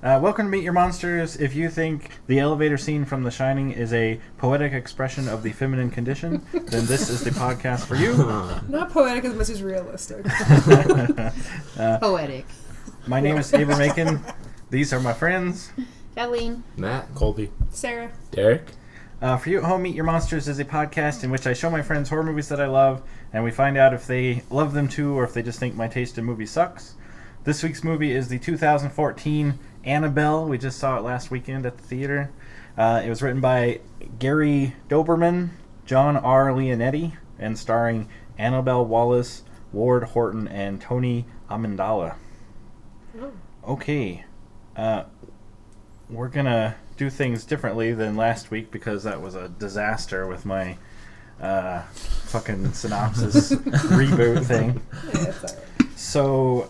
Welcome to Meet Your Monsters. If you think the elevator scene from The Shining is a poetic expression of the feminine condition, then this is the podcast for you. Not poetic as much as realistic. Poetic. My name is Abram Macon. These are my friends. Kathleen. Matt. Colby. Sarah. Derek. For you at home, Meet Your Monsters is a podcast in which I show my friends horror movies that I love, and we find out if they love them too or if they just think my taste in movies sucks. This week's movie is the 2014 Annabelle. We just saw it last weekend at the theater. It was written by Gary Doberman, John R. Leonetti, and starring Annabelle Wallis, Ward Horton, and Tony Amendola. Okay. We're going to do things differently than last week because that was a disaster with my fucking synopsis reboot thing. Yeah, that's all right. So,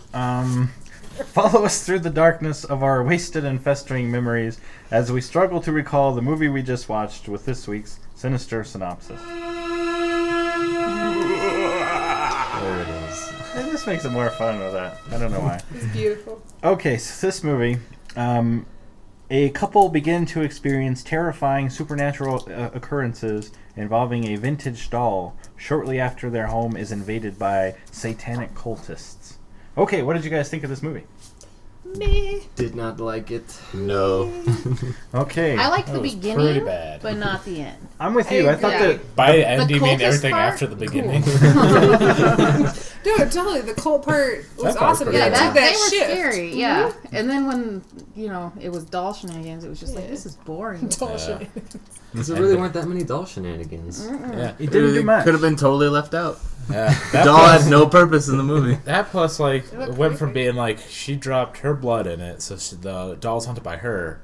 follow us through the darkness of our wasted and festering memories as we struggle to recall the movie we just watched with this week's sinister synopsis. There it is. It just makes it more fun with that. I don't know why. It's beautiful. Okay, so this movie, a couple begin to experience terrifying supernatural occurrences involving a vintage doll shortly after their home is invaded by satanic cultists. Okay, what did you guys think of this movie? Me. Did not like it. No. Okay. I liked the That was pretty beginning, bad. but not the end. I'm with you. I thought Yeah. that... By the end, the you mean cultist everything part? after the beginning? No, totally. The cult part was That part was awesome. pretty Yeah, It took they that were shift. scary, yeah. And then when, it was doll shenanigans, it was just like, Yeah. this is boring. Bullshit. There really weren't that many doll shenanigans. Yeah. It didn't do much. Could have been totally left out. Yeah. The doll had no purpose in the movie. That plus, like, It looked it went from creepy. being like she dropped her blood in it, so the doll's hunted by her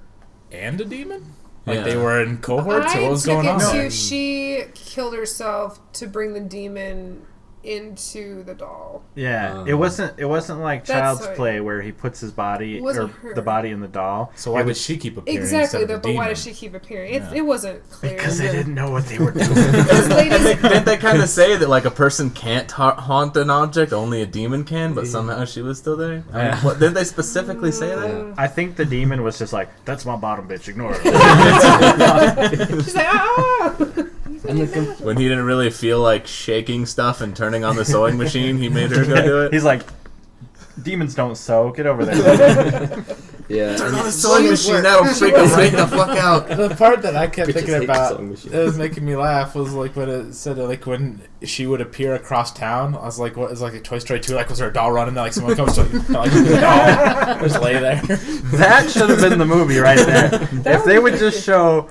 and a demon? Like, Yeah. they were in cohorts, so what was going on? Too, she killed herself to bring the demon into the doll. Yeah, it wasn't like That's Child's what- Play where he puts his body It or wasn't her. the body in the doll. So why It did was- she keep appearing Exactly, instead of the but why demon? does she keep appearing? Yeah. It wasn't clear. Because they didn't know what they were doing. Because ladies, Didn't they kind of say that like a person can't haunt an object, only a demon can, but somehow she was still there? I mean, Yeah. what, didn't they specifically say that? I think the demon was just like, that's my bottom bitch, ignore it. she's like, ah! And When he didn't really feel like shaking stuff and turning on the sewing machine, he made her go do it. He's like, demons don't sew, get over there. yeah. Turn on the And sewing machine, that'll freak him right the fuck out. The part that I kept Bitches thinking hate about sewing machines. that was making me laugh was like when it said like when she would appear across town. I was like, "What is like a Toy Story 2? Like was there a doll running? Like someone comes to like the doll just lay there." That should have been the movie right there. If they would just show,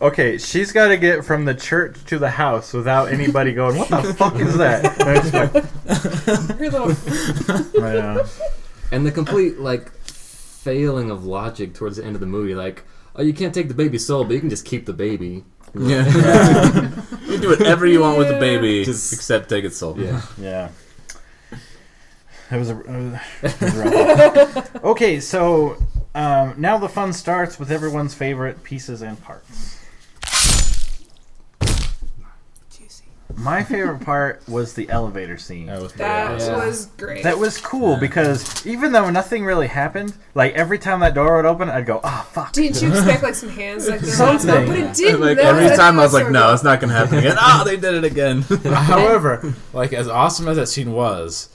okay, she's got to get from the church to the house without anybody going, what the fuck is that? And it's like, Her little yeah. And the complete, like, failing of logic towards the end of the movie. Like, oh, you can't take the baby's soul, but you can just keep the baby. Yeah. You do whatever you want with the baby, Just- except take its soul. Yeah. Yeah. It was rough. Okay, so now the fun starts with everyone's favorite pieces and parts. juicy. My favorite part was the elevator scene. That was pretty That awesome. Yeah. was great. That was cool because even though nothing really happened, like every time that door would open, I'd go, "Oh fuck!" Didn't you expect like some hands like the last Something. one? But it didn't. Like That every time I was like, so no, good. it's not gonna happen again. Ah, they did it again. However, like as awesome as that scene was,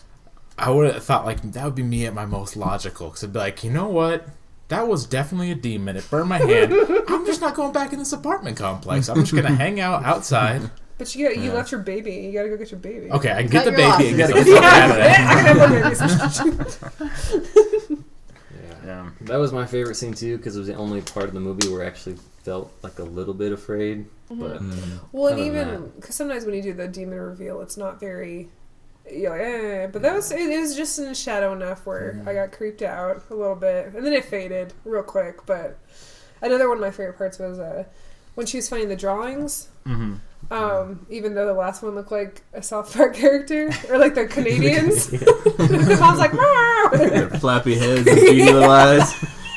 I would have thought like that would be me at my most logical because I'd be like, you know what? That was definitely a demon. It burned my hand. I'm just not going back in this apartment complex. I'm just gonna hang out outside. But you left your baby. You gotta go get your baby. Okay, I can get the Cut your baby and losses. get the fuck out of I there. can have more babies. Yeah. That was my favorite scene, too, because it was the only part of the movie where I actually felt, like, a little bit afraid. But Well, and Other than even because sometimes when you do the demon reveal, it's not very. You're like, eh. But that was it was just in the shadow enough where I got creeped out a little bit, and then it faded real quick. But another one of my favorite parts was when she was finding the drawings. Mm-hmm. Even though the last one looked like a South Park character or like the Canadians, the mom's like, "Meow." Their flappy heads and beady little eyes.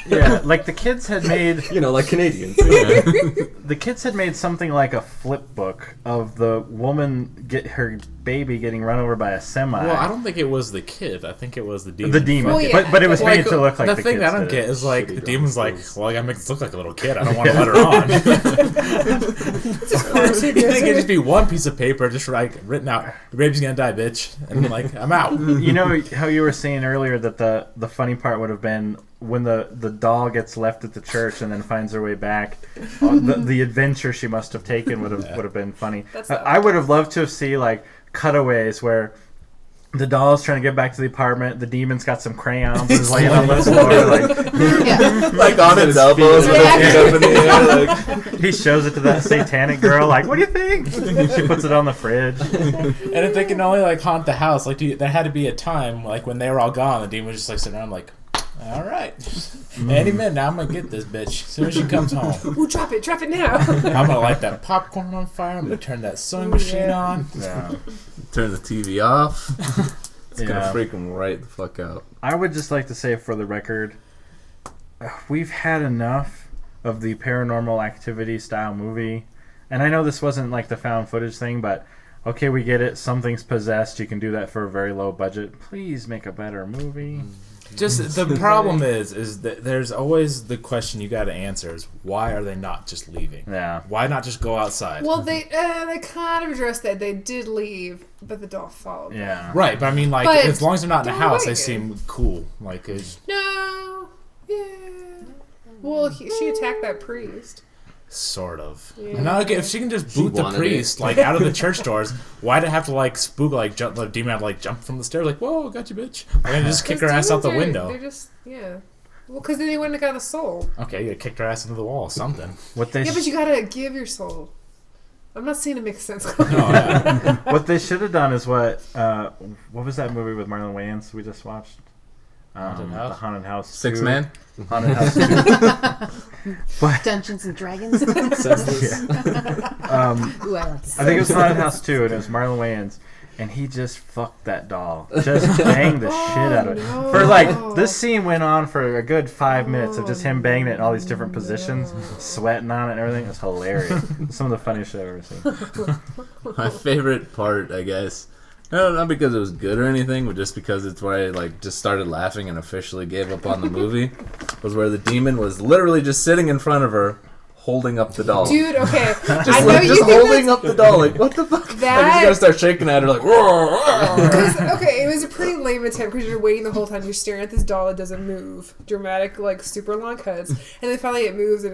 Yeah, like the kids had made You know, like Canadians. the kids had made something like a flip book of the woman get her baby getting run over by a semi. Well, I don't think it was the kid. I think it was the demon. The demon, Well, yeah. but it was Like, made to look like the thing kids I don't did get it. is like Shitty the demon's like, drawings. well, I gotta make this look like a little kid. I don't want to let her on. You think it'd just be one piece of paper, just like written out, "Your baby's gonna die, bitch," and like I'm out. You know how you were saying earlier that the funny part would have been when the doll gets left at the church and then finds her way back. The adventure she must have taken would have been funny. That's I would have loved to have seen like cutaways where the doll's trying to get back to the apartment. The demon's got some crayons and is laying on the floor. Like Yeah. Like on its elbows with Yeah. its feet up in the air. Like, he shows it to that satanic girl. Like, what do you think? She puts it on the fridge. And if they can only like haunt the house, like there had to be a time like when they were all gone, the demon was just like sitting around like, all right, any minute now I'm gonna get this bitch as soon as she comes home. Ooh, drop it now. I'm gonna light that popcorn on fire. I'm gonna turn that sewing machine Yeah. on. Yeah. turn the TV off. It's Yeah. gonna freak them right the fuck out. I would just like to say for the record, we've had enough of the Paranormal Activity style movie. And I know this wasn't like the found footage thing, but okay, we get it. Something's possessed. You can do that for a very low budget. Please make a better movie. Just the problem is that there's always the question you got to answer is why are they not just leaving? Yeah. Why not just go outside? Well, they kind of addressed that. They did leave, but the doll followed them. Yeah. Right, but I mean, like, But as long as they're not in the don't house, they like it. seem cool. Like, it's No. Yeah. Well, she attacked that priest. sort of. Yeah. And now, like, if she can just boot the wanted priest, it. like, out of the church doors, why'd it have to, like, spook, like, jump, the demon had to, like, jump from the stairs, like, whoa, got you, bitch. Why can't you just kick her ass out the Demons window? They're just, yeah. Well, because then they wouldn't have got the soul. Okay, you kicked her ass into the wall, something. What they Yeah, but you gotta give your soul. I'm not saying it makes sense. Oh, yeah. what they should have done is what was that movie with Marlon Wayans we just watched? Haunted House? The Haunted House. Six 2. Man. Haunted House 2. But Dungeons and Dragons. Senseless. Ooh, I like that. I think it was Haunted House 2, and it was Marlon Wayans, and he just fucked that doll. Just banged the shit out of it. no. For like, this scene went on for a good 5 minutes of just him banging it in all these different positions, sweating on it and everything. It was hilarious. Some of the funniest shit I've ever seen. My favorite part, I guess, no, not because it was good or anything, but just because it's where I like just started laughing and officially gave up on the movie, was where the demon was literally just sitting in front of her, holding up the doll. Dude, okay. Just, I know like, you just think holding up the doll, like what the fuck? That- Like, he's gonna start shaking at her, like. Because, okay, it was a pretty lame attempt because you're waiting the whole time. You're staring at this doll that doesn't move. Dramatic, like, super long cuts. And then finally it moves, and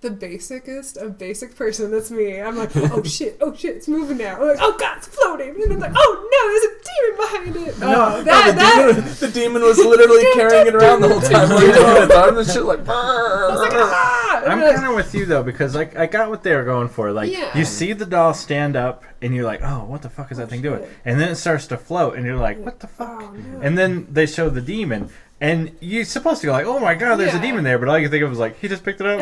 the basicest of basic person, that's me. I'm like, oh shit, it's moving now. I'm like, oh god, it's floating. And I'm like, oh no, there's a demon behind it. The demon was literally carrying it around the whole time. Like, doing its arms and shit, like. I was like, ah! I'm And like, kind of with you though, because I got what they were going for. Like, Yeah. you see the doll stand up, and you're like, oh, what the fuck is that thing doing? shit. And then it starts to float, and you're like, what the fuck? oh no. And then they show the demon, and you're supposed to go like, oh my god, there's a Yeah. demon there, but all you can think of was like, he just picked it up.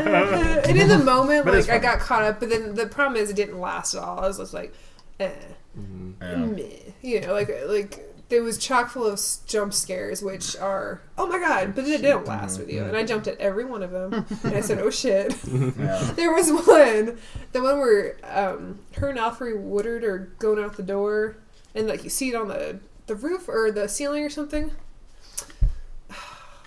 And in the moment, But it's like, I fun. got caught up, but then the problem is it didn't last at all. I was just like, Yeah. meh. You know, like it was chock full of jump scares, which are, oh my god, but it didn't last with you. And I jumped at every one of them, and I said, oh shit. Yeah. There was the one where her and Alfred Woodard are going out the door, and like you see it on the roof or the ceiling or something.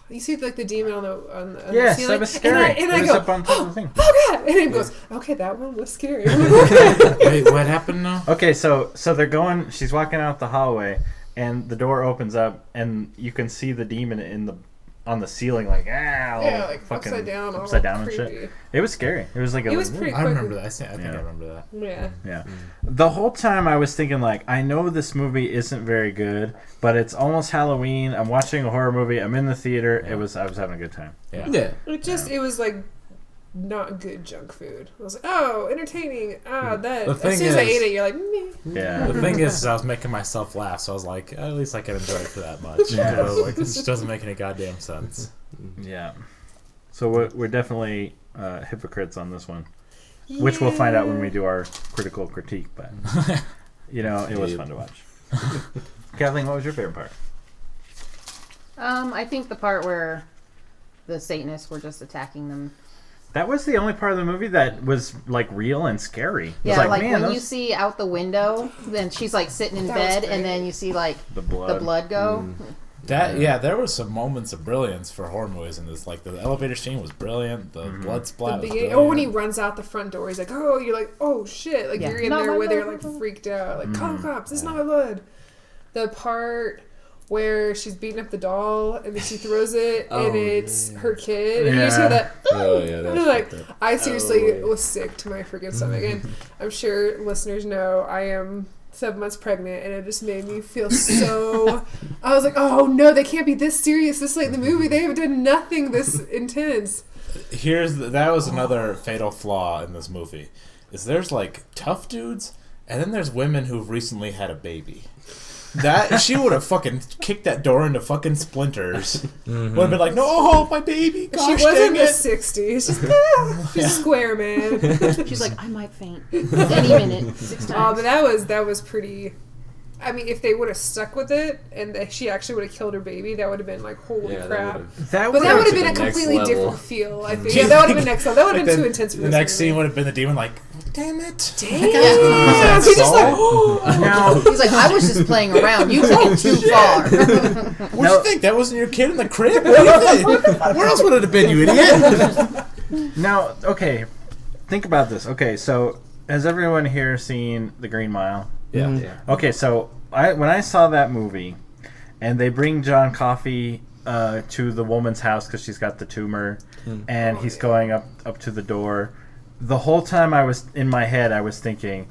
You see like the demon on the Yes, ceiling. that was scary. And It I was go, up on top of the thing. oh god! And it goes, okay, that one was scary. I'm like, okay. Wait, what happened now? Okay, so they're going. She's walking out the hallway, and the door opens up, and you can see the demon on the ceiling, like all Yeah, like fucking upside down, all and creepy. shit. It was scary. It was like It was pretty I quick. remember that. I think Yeah. I remember that. Yeah. Yeah. The whole time I was thinking, like, I know this movie isn't very good, but it's almost Halloween. I'm watching a horror movie. I'm in the theater. Yeah. I was having a good time. Yeah. Yeah. It was like not good junk food. I was like, oh, entertaining. Ah, that. The thing As soon as I is- ate it, you're like, meh. Yeah. The thing is, I was making myself laugh, so I was like, at least I can enjoy it for that much. Yeah. I was like, this just doesn't make any goddamn sense. Yeah. So we're definitely hypocrites on this one, which we'll find out when we do our critical critique. But it was fun to watch. Kathleen, what was your favorite part? I think the part where the Satanists were just attacking them. That was the only part of the movie that was like real and scary. It Yeah, was like man, when those- you see out the window, then she's like sitting in That was bed, great. and then you see like the blood. go. There was some moments of brilliance for horror movies in this. Like the elevator scene was brilliant. The blood splat was brilliant. Or when he runs out the front door, he's like, "Oh," you're like, "Oh shit!" Like Yeah. you're in Not there my where you're blood. like freaked out, like, "Call the cops! This is not my blood." The part where she's beating up the doll and then she throws it and it's her kid, and you just hear that. Oh yeah, And that's I'm like, fucked up. I seriously was sick to my freaking stomach, and I'm sure listeners know I am 7 months pregnant, and it just made me feel so. I was like, oh no, they can't be this serious this late in the movie. They have done nothing this intense. That was another fatal flaw in this movie. Is there's like tough dudes, and then there's women who've recently had a baby. That she would have fucking kicked that door into fucking splinters. Would have been like, "No, my baby!" Gosh, She was in dang the it. 60s. She's a square man. She's like, I might faint any minute. 6 Oh, times. but that was pretty. I mean, if they would have stuck with it and she actually would have killed her baby, that would have been like, holy Yeah, crap. That But that would have been a next completely level. different feel. I think. Yeah, that would have been next level. That would have been too intense for The this next movie. scene would have been the demon like, "Damn it!" Damn. He's just like, now, He's like, I was just playing around. You took it too far. What do you think? That wasn't your kid in the crib? What do you think? Where else would it have been, you idiot? now, okay, think about this. Okay, so has everyone here seen The Green Mile? Yeah. Okay, so when I saw that movie, and they bring John Coffey to the woman's house because she's got the tumor, and he's going up to the door. The whole time I was in my head, I was thinking,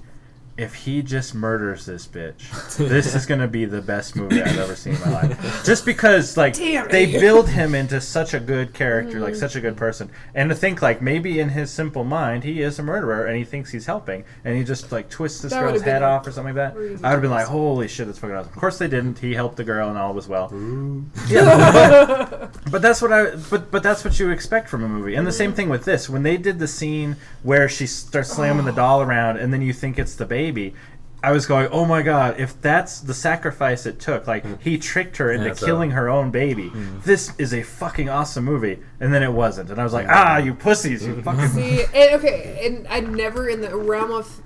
if he just murders this bitch, this is going to be the best movie I've ever seen in my life. Just because, like, Damn it. they build him into such a good character, like, such a good person. And to think, like, maybe in his simple mind, he is a murderer, and he thinks he's helping, and he just, like, twists this That girl's would've been head a off or something like that. crazy I would have been like, twist. holy shit, that's fucking awesome. Of course they didn't. He helped the girl, and all was well. Yeah, but that's what but that's what you expect from a movie. And the same thing with this. When they did the scene where she starts slamming the doll around, and then you think it's the baby, I was going, oh my god, if that's the sacrifice it took, like, he tricked her into killing her own baby, this is a fucking awesome movie. And then it wasn't. And I was like, you pussies, you fucking... See, and I never in the realm of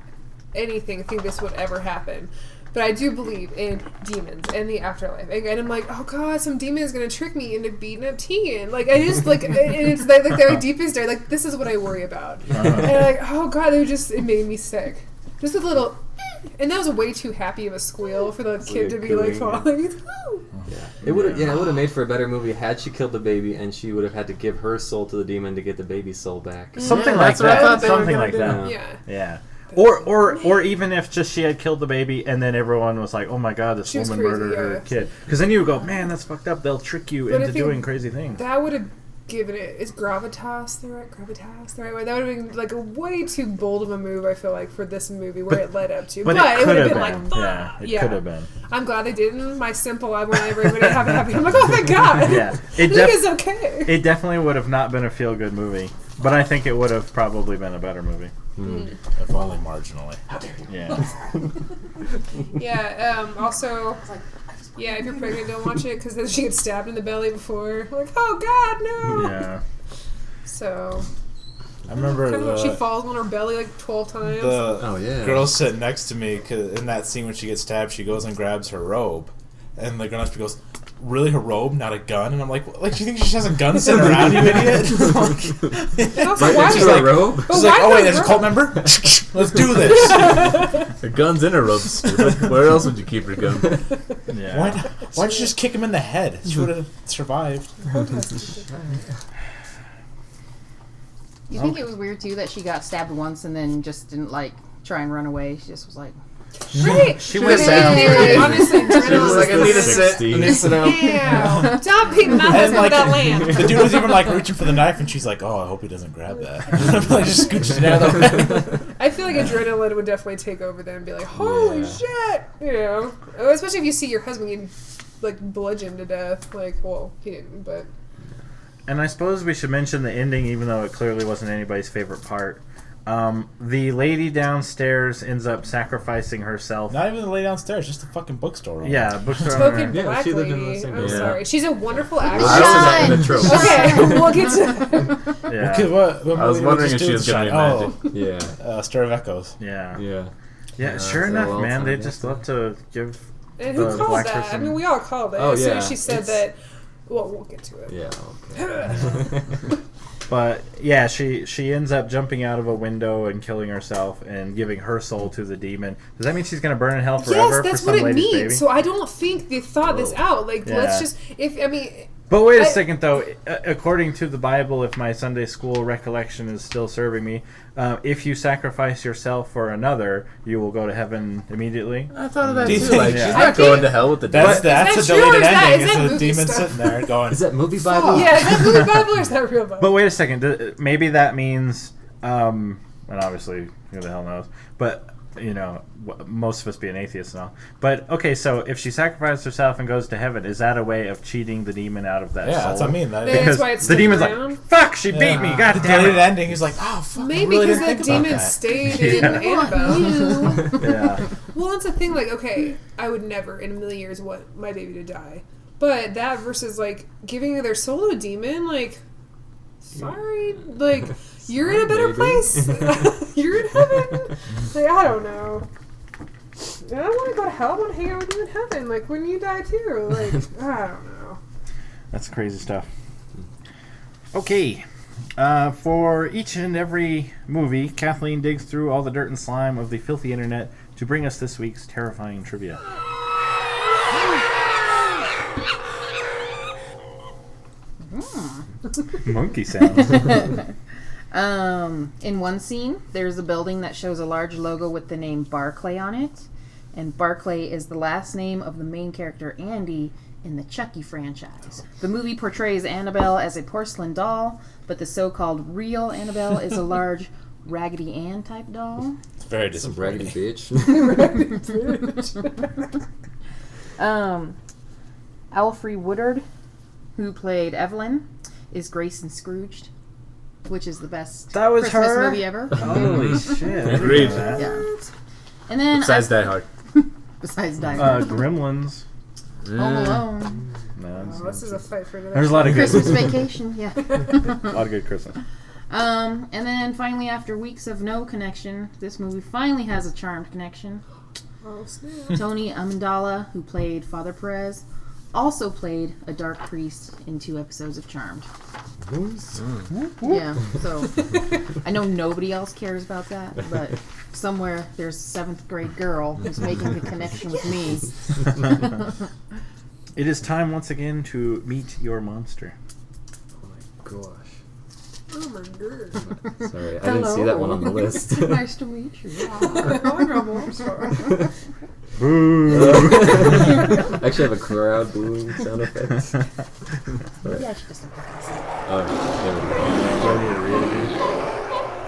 anything think this would ever happen. But I do believe in demons and the afterlife. And I'm like, oh god, some demon is going to trick me into beating up Tegan. Like, I just, like, and it's like their deepest day. Like, this is what I worry about. And I'm like, oh god, it made me sick. Just a little... And that was way too happy of a squeal for the kid to be like falling. It would have made for a better movie had she killed the baby and she would have had to give her soul to the demon to get the baby's soul back. Something Yeah, like that's what I that. thought they were Something gonna like do. that. Yeah. Yeah. Or even if just she had killed the baby and then everyone was like, oh my god, this She was woman crazy, murdered her yeah. kid. Because then you would go, man, that's fucked up. They'll trick you But I into think doing crazy things. That would have given it... Is gravitas the right way? That would have been like a way too bold of a move, I feel like, for this movie where it led up to. But But it it could would have have been been. like, Yeah, it yeah. could have been. I'm glad they didn't. My simple, I want everybody to have a happy... I'm like, oh thank god. Yeah. It is okay. It definitely would have not been a feel-good movie. But I think it would have probably been a better movie. If only marginally. Yeah. Yeah, also... Yeah, if you're pregnant, don't watch it, because then she gets stabbed in the belly before. Like, oh god, no! Yeah. So... I remember Kind of like she falls on her belly like 12 times. the girl sitting next to me, 'cause in that scene when she gets stabbed, she goes and grabs her robe, and the girl next to me goes, "Really, her robe, not a gun?" And I'm like, do you think she just has a gun sitting around, you idiot? Also, Right why next is to it- her robe? But She's why like, "Oh the wait, there's a robe? cult member. Let's do this." The gun's in her robe, stupid. Where else would you keep your gun? Yeah. Why'd you just kick him in the head? She would have survived. You think it was weird too that she got stabbed once and then just didn't like try and run away? She just was like, Right. She went Yeah, down. honestly, She was adrenaline like, I need to was sit. I need to sit down. Damn. Stop beating my And husband like, without land. the dude was even like reaching for the knife, and she's like, "Oh, I hope he doesn't grab that." Like, just scooches it out of the way. I feel like adrenaline would definitely take over then and be like, holy shit! You know? Especially if you see your husband getting, like, bludgeoned to death. Like, well, he didn't, but... And I suppose we should mention the ending, even though it clearly wasn't anybody's favorite part. The lady downstairs ends up sacrificing herself. Not even the lady downstairs, just the fucking bookstore owner. Yeah, bookstore Token owner. Yeah, black she lived in the lady. same I'm building. sorry. She's a wonderful I actress. was saying in the trope. Okay, we'll get to. Yeah. Okay, what I was movie wondering did if this she was dude gonna be shine? magic. Yeah. Stir of Echoes. Yeah. Yeah. Yeah, sure so enough, well man. They timed, just yeah. love to give. And who The called black that? I person. mean, we all called it. Oh, As soon yeah. as she said It's- that. Well, we'll get to it. Yeah. Okay. But yeah, she ends up jumping out of a window and killing herself and giving her soul to the demon. Does that mean she's gonna burn in hell forever Yes, that's for what some it lady's means. baby? So I don't think they thought this out. Like, Yeah. let's just But wait a I- second, though. According to the Bible, if my Sunday school recollection is still serving me, if you sacrifice yourself for another, you will go to heaven immediately. I thought of that Do you too. think- Like, Yeah. she's I not think- going to hell with the That's devil. that's that a true, or deleted is that- ending. is Is that the movie demon stuff? sitting there going, Is that movie Bible? yeah, is that movie Bible or is that real Bible? But wait a second. Maybe that means, and obviously, who the hell knows? But most of us being atheists and all. But okay, so if she sacrifices herself and goes to heaven, is that a way of cheating the demon out of that yeah, soul? that's what I mean. That, That's Because why it's the still demon's around? like, "Fuck, she beat me! God the damn deleted it!" ending is like, oh fuck. Maybe I really because didn't the think about demon that. stayed Yeah. in Annabelle. Yeah. Well, that's the thing. Like, okay, I would never in a million years want my baby to die. But that versus, like, giving their soul to a demon, like, sorry. Like, you're in a better baby. place. You're in heaven. Like, I don't know. I don't want to go to hell. I want to hang out with you in heaven. Like, when you die, too. Like, I don't know. That's crazy stuff. Okay. For each and every movie, Kathleen digs through all the dirt and slime of the filthy internet to bring us this week's terrifying trivia. Monkey sounds. In one scene, there's a building that shows a large logo with the name Barclay on it. And Barclay is the last name of the main character, Andy, in the Chucky franchise. The movie portrays Annabelle as a porcelain doll, but the so-called real Annabelle is a large Raggedy Ann type doll. It's very Some raggedy disappointing. bitch. Alfre Woodard, who played Evelyn, is Grayson Scrooged, which is the best That was Christmas her? movie ever. Holy shit. Agreed. Yeah. And then Besides Die Hard. besides Die Hard. Gremlins. Home Alone. No, it's- Oh, this is a fight for today. there's a lot of good Christmas Vacation, yeah. a lot of good Christmas. And then finally, after weeks of no connection, this movie finally has a charmed connection. Oh, snap. Tony Amendola, who played Father Perez, also played a dark priest in 2 episodes of Charmed. Yeah, so I know nobody else cares about that, but somewhere there's a 7th grade girl who's making the connection with me. It is time once again to meet your monster. Oh my gosh. Oh, my God. Sorry, I didn't see that one on the list. Nice to meet you. I'm sorry. I actually have a crowd booing sound effects. Maybe I should just Oh, there we go.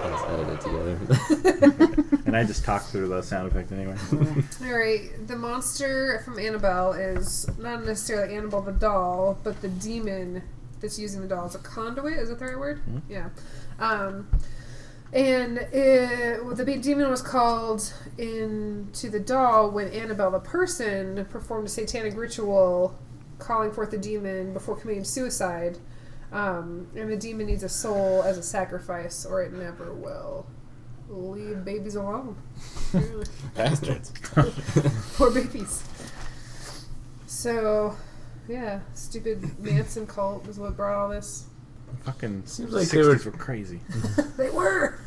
Let's edit it together. And I just talked through the sound effect anyway. Alright, the monster from Annabelle is not necessarily Annabelle the doll, but the demon that's using the doll is a conduit. Is that the right word? Mm-hmm. Yeah. The demon was called into the doll when Annabelle the person performed a satanic ritual calling forth the demon before committing suicide. And the demon needs a soul as a sacrifice or it never will. Leave babies alone. Bastards. Poor babies. So, yeah, stupid Manson cult is what brought all this. Fucking Seems like 60s they were crazy. They were!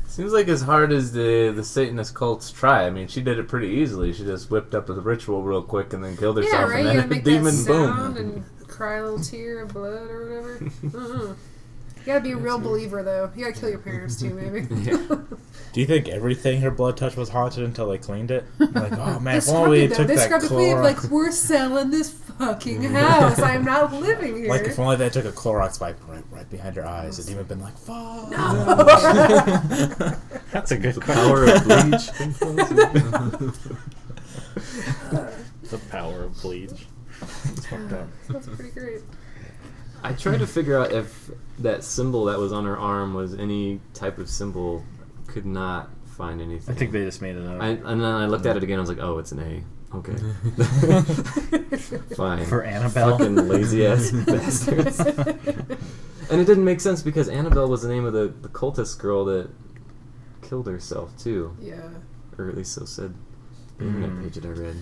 Seems like as hard as the Satanist cults try. I mean, she did it pretty easily. She just whipped up a ritual real quick and then killed Yeah, herself, right? and You then gotta make demon that boom. sound and cry a little tear of blood or whatever. You gotta be a real believer, though. You gotta kill your parents, too, maybe. Do you think everything her blood touched was haunted until they cleaned it? Like, oh man, They if only scrubbed they it, though. took They that scrubbed it clean. Clorox. Like, we're selling this fucking house. I'm not living here. Like, if only they took a Clorox wipe right behind her eyes, the demon been like, fuck. That's a good The question. power of bleach. The power of bleach. It's fucked up. That's pretty great. I tried to figure out if that symbol that was on her arm was any type of symbol could not find anything. I think they just made it up. And then I looked at it again. I was like, oh, it's an A. Okay. Fine. For Annabelle. Fucking lazy ass bastards. And it didn't make sense because Annabelle was the name of the cultist girl that killed herself too. Yeah. Or at least so said the internet page that I read.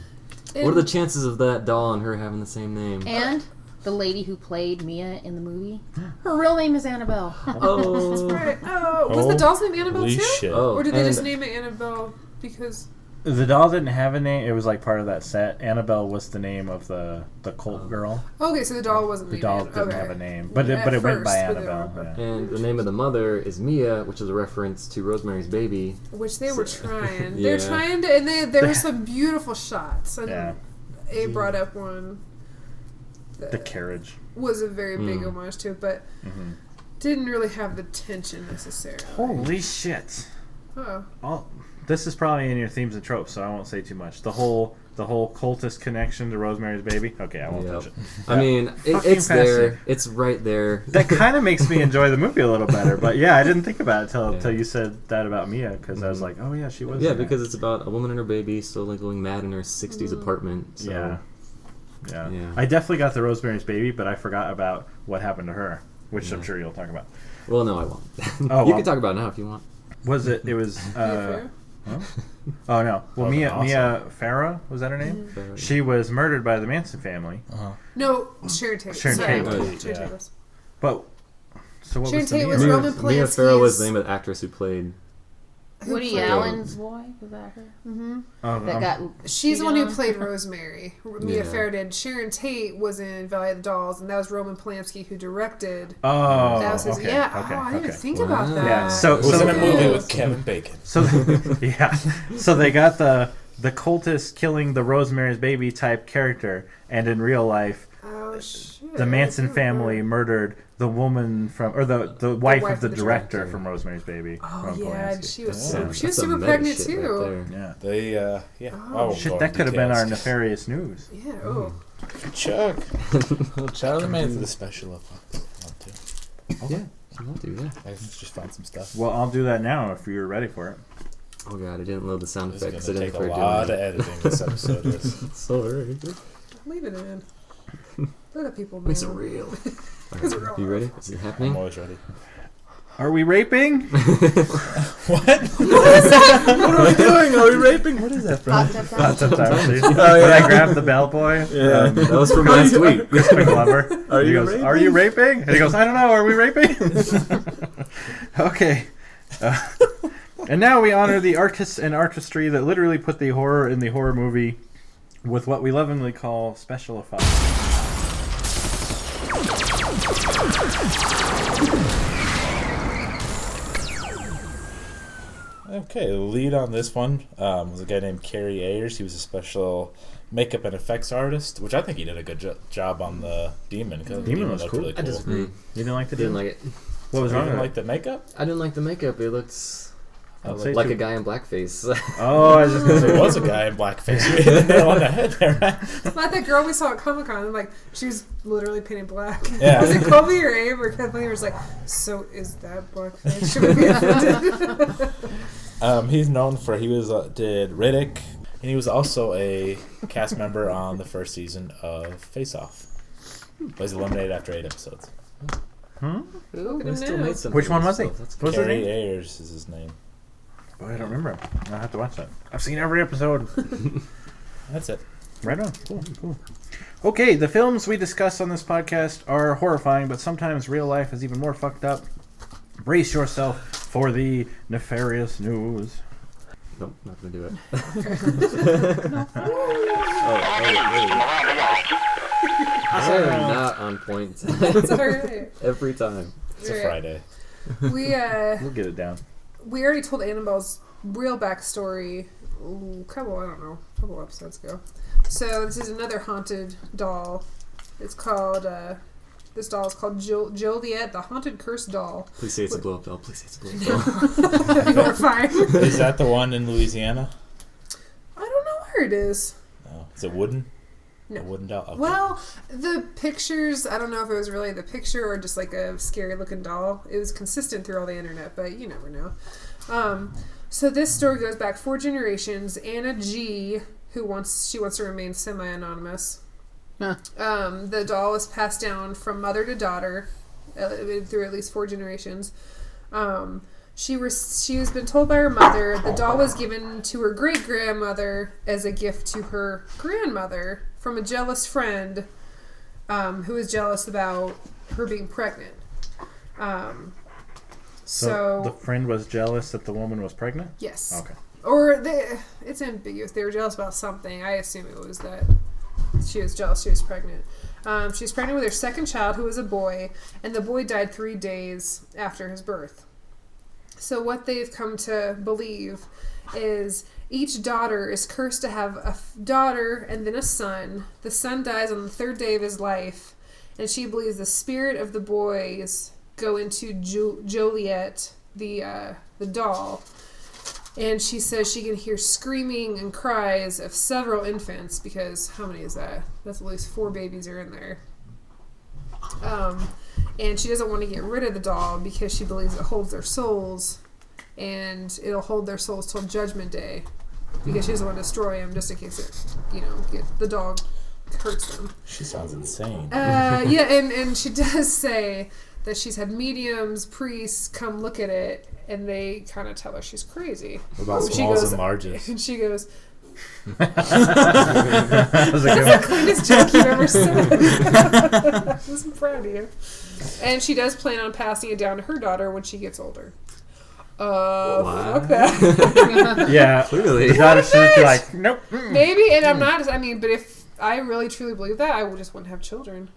And What are the chances of that doll and her having the same name? And the lady who played Mia in the movie, her real name is Annabelle. Oh. Right. Oh, was the doll's name Annabelle Holy too? shit. Oh, Or did they and just name it Annabelle because... The doll didn't have a name. It was like part of that set. Annabelle was the name of the cult girl. Okay, so the doll wasn't The named doll Annabelle. didn't Okay. have a name, but At it went by first, but they Annabelle. were- Yeah. And the name of the mother is Mia, which is a reference to Rosemary's Baby. Which they were trying. Yeah. They're trying to... And there were some beautiful shots. And Yeah. A brought up one The that carriage. was a very big Mm. homage to it, but Mm-hmm. didn't really have the tension necessarily. Holy shit! Oh. This is probably in your themes and tropes, so I won't say too much. The whole cultist connection to Rosemary's Baby. Okay, I won't Yep. touch it. I mean, Fucking it's there. fascinating. It's right there. That kind of makes me enjoy the movie a little better. But yeah, I didn't think about it Yeah. until you said that about Mia, because I was like, oh yeah, she was. Yeah, in it. because it's about a woman and her baby slowly going mad in her 60s apartment. So. Yeah. Yeah. I definitely got the Rosemary's Baby, but I forgot about what happened to her, which I'm sure you'll talk about. Well, no, I won't. Oh, You well. can talk about it now if you want. Was it? It was. Fair? Oh no. Well, Oh, Mia awesome. Farah, was that her name? Fair. She was murdered by the Manson family. No, Sharon Tate. Sharon Sorry. Tate. Sharon Yeah. Tate was. But so what Sharon was the Tate Mia? was Mia, Roman Mia Farrow was Polanski's- the name of the actress who played. Who Woody played- Allen's wife, was that her? Mm-hmm. Oh, That got. She's the cheated one who on. played Rosemary. Mia Yeah. Farrow did. Sharon Tate was in Valley of the Dolls, and that was Roman Polanski who directed. Oh, that was his. okay, Yeah. okay, Oh, I didn't okay. think about Wow. that. Yeah, so- It was in a movie Yes. with Kevin Bacon. So yeah, so they got the cultist killing the Rosemary's Baby type character, and in real life, Oh shit. the Manson family murdered the woman from, or the wife wife of the of the director director. from Rosemary's Baby. Oh Roman yeah, and Polanski. she was Yeah. super, she was That's some super meta pregnant shit too. right there. Yeah. They, yeah. Oh, I won't Shit, go that into could have been our details. nefarious news. Yeah. Oh. Chuck. Charlie Manson, the special effects. Want to. Yeah, if you want to, yeah. I just found some stuff. Well, I'll do that now if you're ready for it. Oh god, I didn't load the sound This effects. is I going to didn't take a quite lot do of editing this episode is. Sorry. Leave it in. Let people know. Makes it real. Alright, you ready? Is it I'm happening? always ready. Are we raping? What? What are we doing? Are we raping? What is that from? Hot tub time. Lots of times. Oh, When yeah. I grabbed the bellboy, Yeah. That was from last week. Crispin Glover. Are he you goes, raping? "Are you raping?" And he goes, "I don't know. Are we raping?" Okay. And now we honor the artists and artistry that literally put the horror in the horror movie with what we lovingly call special effects. Okay, the lead on this one was a guy named Kerry Ayers. He was a special makeup and effects artist, which I think he did a good job on the demon. Because the Demon was looked cool. really I cool. disagree. You didn't like the Didn't deal? like it. What was You wrong didn't with like the makeup? I didn't like the makeup. It looks I'd say like too- a guy in blackface. Oh, I was just gonna There say. was a guy in blackface. You hit the nail on the head there, right? Like that girl we saw at Comic Con, like she was literally painted black. Yeah. Was it Colby or Abe or Kathleen was like, so is that blackface? Should we be offended? He's known for did Riddick, and he was also a cast member on the first season of Face Off. But he's eliminated after 8 episodes. Look at They him still now. made something Which one of was he? himself. That's What's his Kerry name? Ayers is his name. Boy, I don't remember him. I'll have to watch that. I've seen every episode. That's it. Right on. Cool, cool. Okay, the films we discuss on this podcast are horrifying, but sometimes real life is even more fucked up. Brace yourself for the nefarious news. Nope, not gonna do it. I am not on point It's alright. every time. It's a Right. Friday. We We'll get it down. we already told Annabelle's real backstory a couple episodes ago. So this is another haunted doll. It's called this doll is called Joliet, the haunted cursed doll. Please say it's a blow up doll. Please say it's a blow up doll. You're fine. Is that the one in Louisiana? I don't know where it is. No. Is it wooden? No. A wooden doll? Okay. Well, the pictures, I don't know if it was really the picture or just like a scary looking doll. It was consistent through all the internet, but you never know. So this story goes back 4 generations. Anna G, she wants to remain semi-anonymous. Huh. The doll is passed down from mother to daughter through at least 4 generations. She has been told by her mother the doll was given to her great-grandmother as a gift to her grandmother from a jealous friend who was jealous about her being pregnant. So the friend was jealous that the woman was pregnant? Yes. Okay. Or it's ambiguous. They were jealous about something. I assume it was that she was jealous she was pregnant. She was pregnant with her second child, who was a boy, and the boy died 3 days after his birth. So what they've come to believe is each daughter is cursed to have a daughter and then a son. The son dies on the 3rd day of his life, and she believes the spirit of the boys go into Joliet, the doll, and she says she can hear screaming and cries of several infants, because how many is that? That's at least 4 babies are in there. And she doesn't want to get rid of the doll because she believes it holds their souls, and it'll hold their souls till Judgment Day, because she doesn't want to destroy them just in case the dog hurts them. She sounds insane. Yeah, and she does say that she's had mediums, priests come look at it, and they kind of tell her she's crazy. What about She smalls goes- and larges? And she goes, That was a good "That's the one. cleanest joke you've ever said." I'm proud of you. And she does plan on passing it down to her daughter when she gets older. Fuck that. Yeah. Clearly. The daughter should be like, nope. Mm. Maybe, and I'm not. I mean, but if I really truly believe that, I just wouldn't have children.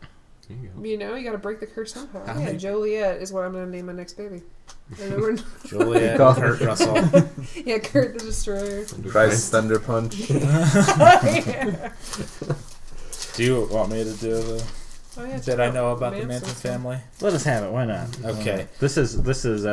There you go. You know, you got to break the curse somehow. How Yeah, many- Joliet is what I'm going to name my next baby. And then we're Juliet, Call Kurt Russell. yeah, Kurt the Destroyer. Christ Thunder Punch. Yeah. Do you want me to do the Oh, yeah, that I know about the Manson Manson stuff. family? Let us have it. Why not? Okay. This is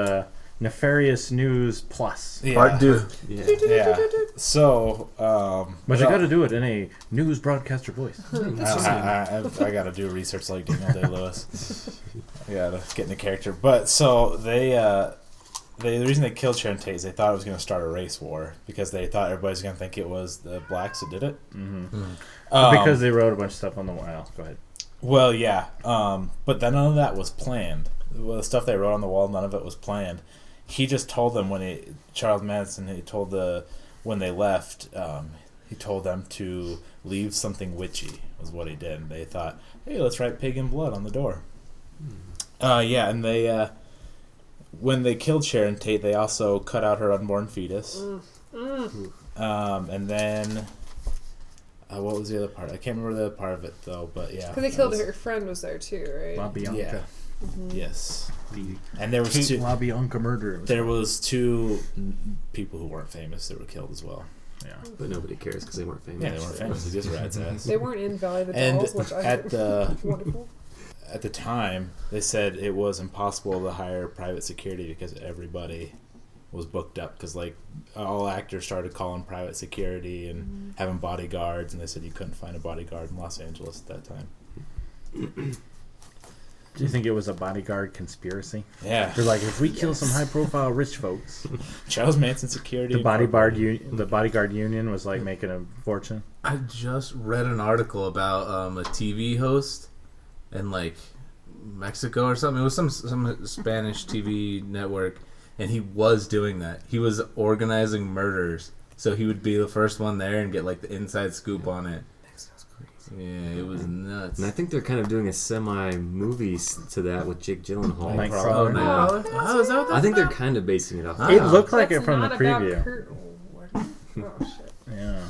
Nefarious News Plus. Yeah. Part 2. Yeah. Yeah. So, But you got to do it in a news broadcaster voice. I got to do research like Daniel Day-Lewis. I got to get into character. But so the reason they killed Sharon Tate is they thought it was going to start a race war because they thought everybody's going to think it was the blacks that did it. Mm-hmm. Because they wrote a bunch of stuff on the wall. Go ahead. Well, yeah. But then none of that was planned. Well, the stuff they wrote on the wall, none of it was planned. He just told them Charles Manson, when they left, he told them to leave something witchy, was what he did. And they thought, hey, let's write pig in blood on the door. Yeah, and they, when they killed Sharon Tate, they also cut out her unborn fetus. And then, what was the other part? I can't remember the other part of it, though, but yeah. Because they killed her friend was there too, right? La Bianca. Yeah. Yes. The And there was Kate two. La Bianca murder. There was 2 people who weren't famous that were killed as well. Yeah. But nobody cares because they weren't famous. Yeah, they weren't famous. They just rat's ass. They weren't in Valley of the And Dolls, which I at the wonderful. at the time, they said it was impossible to hire private security because everybody was booked up. Because like all actors started calling private security and having bodyguards, and they said you couldn't find a bodyguard in Los Angeles at that time. Do you think it was a bodyguard conspiracy? Yeah, They're like, if we kill some high-profile rich folks, Charles Manson security. the bodyguard union was like making a fortune. I just read an article about a TV host in like Mexico or something. It was some Spanish TV network, and he was doing that. He was organizing murders, so he would be the first one there and get like the inside scoop on it. Yeah, it was nuts. And I think they're kind of doing a semi-movie to that with Jake Gyllenhaal. Nightcrawler. now. Oh, is that what I think they're kind of basing it off. Ah. It that. looked like That's it from the not about preview. Kurt. What? Oh shit! Yeah.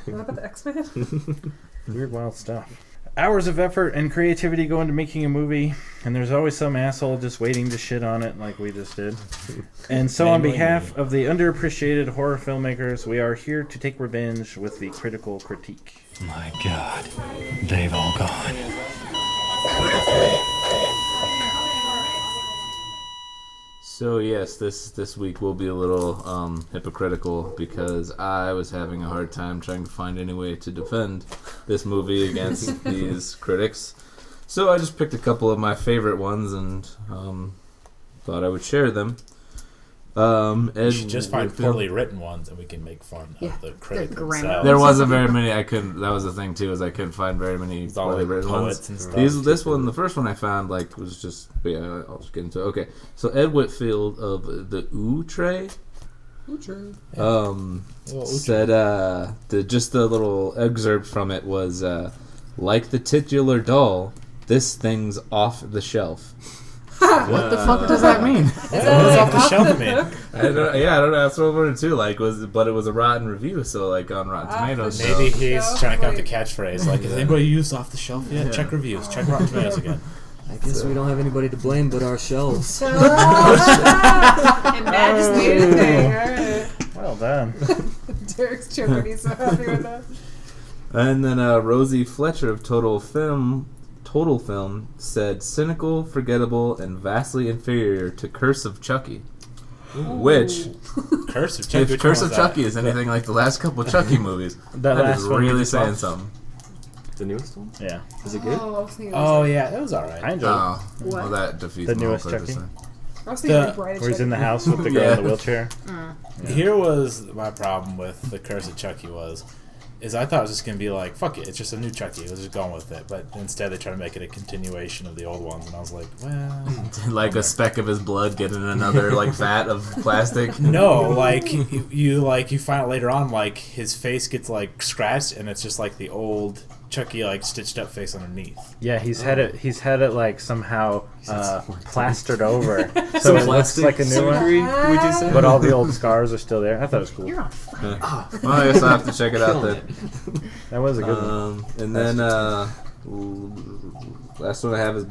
Not about the X-Men. Weird, wild stuff. Hours of effort and creativity go into making a movie, and there's always some asshole just waiting to shit on it like we just did. And so on Namely behalf me. of the underappreciated horror filmmakers, we are here to take revenge with the critical critique. My God, they've all gone. So yes, this week will be a little hypocritical because I was having a hard time trying to find any way to defend this movie against these critics. So I just picked a couple of my favorite ones and thought I would share them. Ed You should just find Whitfield. poorly written ones, and we can make fun Yeah, of the critic the grammar. themselves. There wasn't very many. I couldn't. That was the thing too. Is I couldn't find very many It's all poorly like written poets ones. and stuff. This one, the first one I found, like was just. But yeah, I'll just get into it. Okay, so Ed Whitfield of the Ooh Tray. Said just the little excerpt from it was like the titular doll, this thing's off the shelf. What the fuck does that mean? What does off the shelf mean? I don't know. That's what I wanted too. Like, but it was a rotten review, so like on Rotten Tomatoes. Maybe so. he's trying to come up with the catchphrase. Like, has anybody used off the shelf yet? Check reviews. Check Rotten Tomatoes again. I guess we don't have anybody to blame but ourselves. And Matt just made a thing. All right. Well done. Derek's joking. He's so happy with that. And then Rosie Fletcher of Total Film said cynical, forgettable, and vastly inferior to Curse of Chucky. Which, Curse of Chucky. if Curse of Chucky is anything like the last couple Chucky movies, that last is one we really just saying watched? something. The newest one? Yeah. Is it good? Oh, I was thinking Oh yeah, that was alright. I enjoyed Oh, What? well, that defeats The the whole newest purpose. Chucky? then. I was thinking The- like Bride of Where he's in the Chucky. house with the girl Yeah. in the wheelchair. Here was my problem with the Curse of Chucky is I thought it was just gonna be like, fuck it, it's just a new Chucky. I was just going with it, but instead they try to make it a continuation of the old ones, and I was like, well, Like a speck of his blood getting in another like vat of plastic. no, like you find out later on, like his face gets like scratched, and it's just like the old Chucky like stitched up face underneath. Yeah, he's had it like somehow plastered over, so it looks like a new one. Would you say? But all the old scars are still there. I thought it was cool. You're on fire. Well, I guess I'll have to check it out then. That was a good one. And then last one I have is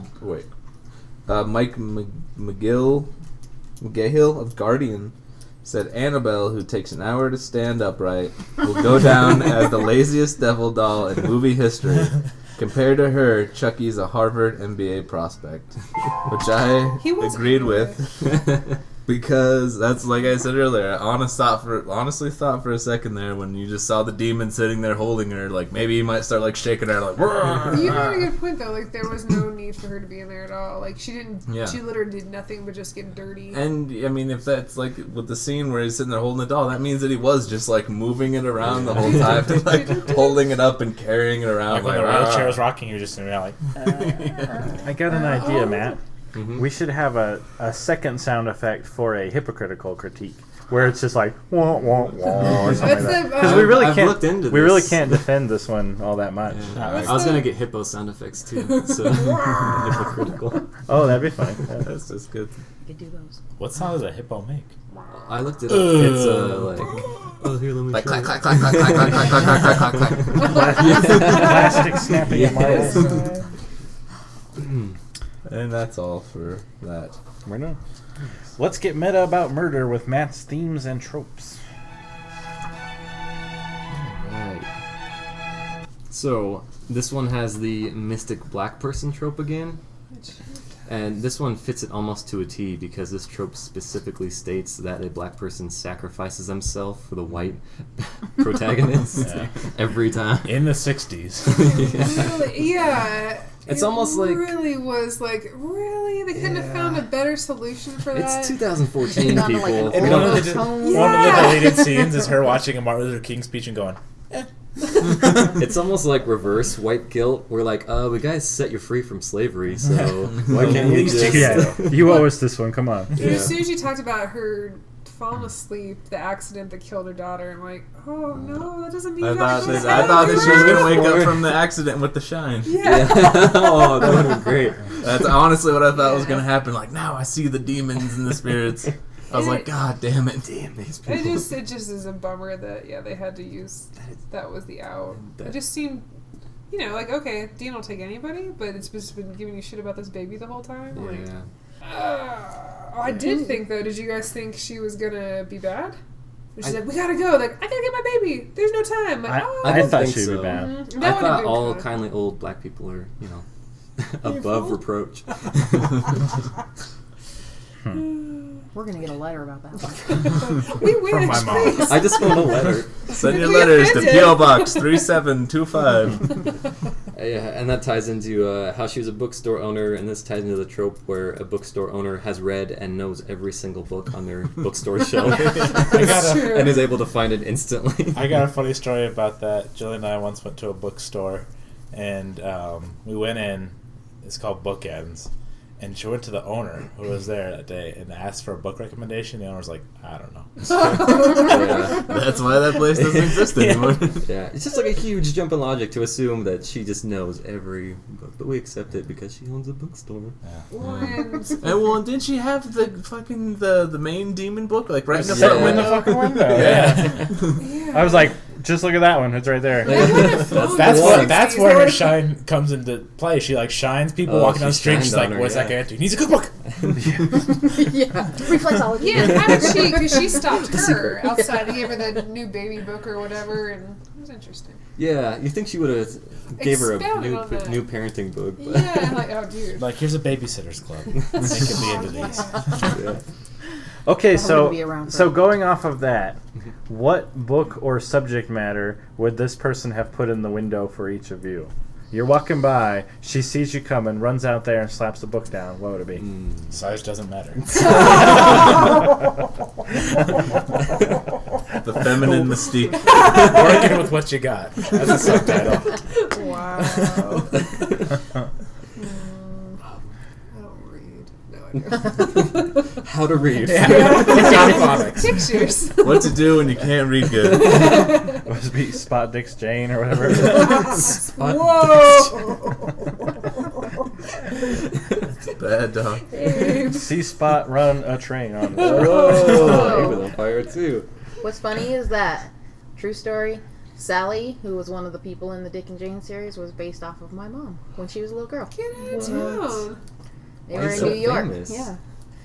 Mike McGill of Guardian said Annabelle, who takes an hour to stand upright, will go down as the laziest devil doll in movie history. Compared to her, Chucky's a Harvard MBA prospect, which I He was agreed MBA. with. Because that's like I said earlier. I honestly thought for a second there when you just saw the demon sitting there holding her, like maybe he might start like shaking her like. You made a good point though. Like there was no need for her to be in there at all. Like she didn't. Yeah. She literally did nothing but just get dirty. And I mean, if that's like with the scene where he's sitting there holding the doll, that means that he was just like moving it around the whole time, like holding it up and carrying it around. Like when the wheelchair was rocking, you're just sitting around like, I got an idea, Matt. We should have a second sound effect for a hypocritical critique, where it's just like wah wah wah or something like that. Because we really I've can't. looked into We really this. can't defend this one all that much. Yeah. What's I was the- gonna get hippo sound effects too, so hypocritical. Oh, that'd be funny. Yeah. That's just good. You could do those. what sound does a hippo make? I looked it up. It's like, oh here, let me Like try. clack clack clack clack clack clack clack clack clack clack clack. Plastic snapping in Yes. marbles. And that's all for that. We're done. Let's get meta about murder with Matt's themes and tropes. Right. So this one has the mystic black person trope again, and this one fits it almost to a T because this trope specifically states that a black person sacrifices himself for the white protagonist Yeah. every time. In the 60s. Really, yeah. It's it almost like- really was like really they couldn't have found a better solution for that. It's 2014, Not people. like an We And don't- one of the overtone. one of the deleted scenes is her watching a Martin Luther King speech and going, It's almost like reverse white guilt. We're like, we guys set you free from slavery, so why can't you just... Yeah, you owe us this one. Come on. Dude, as soon as you talked about her falling asleep, the accident that killed her daughter, I'm like, oh no, that doesn't mean I you thought have to that she was gonna wake up Forward. from the accident with the shine. Yeah. Oh, that would have been great. That's honestly what I thought was gonna happen. Like now I see the demons and the spirits. I was like, God damn it! Damn these It people. just is a bummer that they had to use that was the out. It just seemed, like okay, Dean will take anybody, but it's just been giving you shit about this baby the whole time. Like, Yeah. I did think though. Did you guys think she was gonna be bad? She's like, we gotta go. Like, I gotta get my baby. There's no time. Like, I don't thought think she'd so. be bad. That I would've thought been all fun. kindly old black people are, above reproach. We're gonna get a letter about that one. We wish. From my mom. please. I just want a letter. Send your We letters to offended. PO Box 3725. Yeah, and that ties into how she was a bookstore owner, and this ties into the trope where a bookstore owner has read and knows every single book on their bookstore shelf and is able to find it instantly. I got a funny story about that. Jillian and I once went to a bookstore, and we went in. It's called Bookends. And she went to the owner who was there that day and asked for a book recommendation. The owner was like, I don't know. Yeah, that's why that place doesn't exist anymore. Yeah, it's just like a huge jump in logic to assume that she just knows every book, but we accept it because she owns a bookstore. And well, didn't she have the fucking the main demon book like right in the Yeah. front In window? the fucking window. Yeah. I was like, just look at that one. It's right there. That's where her shine comes into play. She like shines people walking down the street. She's like, "What's that guy do? He needs a cookbook." Yeah, reflexology. Yeah, how did she? Because she stopped her outside and gave her the new baby book or whatever, and it was interesting. Yeah, you think she would have gave her a Expounded on that. new parenting book. But Yeah, like, oh, dude. Like, here's a babysitter's club. They could be into these. yeah. Okay, wouldn't be around so for- going off of that, what book or subject matter would this person have put in the window for each of you? You're walking by, she sees you coming, runs out there and slaps the book down. What would it be? Size doesn't matter. The feminine mystique. Working with what you got. That's a subtitle. Wow. I don't read. No, I do. How to read. Pictures. What to do when you can't read good. Would it be Spot Dick's Jane or whatever? Bad dog. See Spot run a train on the Oh, he was on fire too. What's funny is that, true story, Sally, who was one of the people in the Dick and Jane series, was based off of my mom when she was a little girl. Get out of town. They Why were is in so New York. famous? Yeah.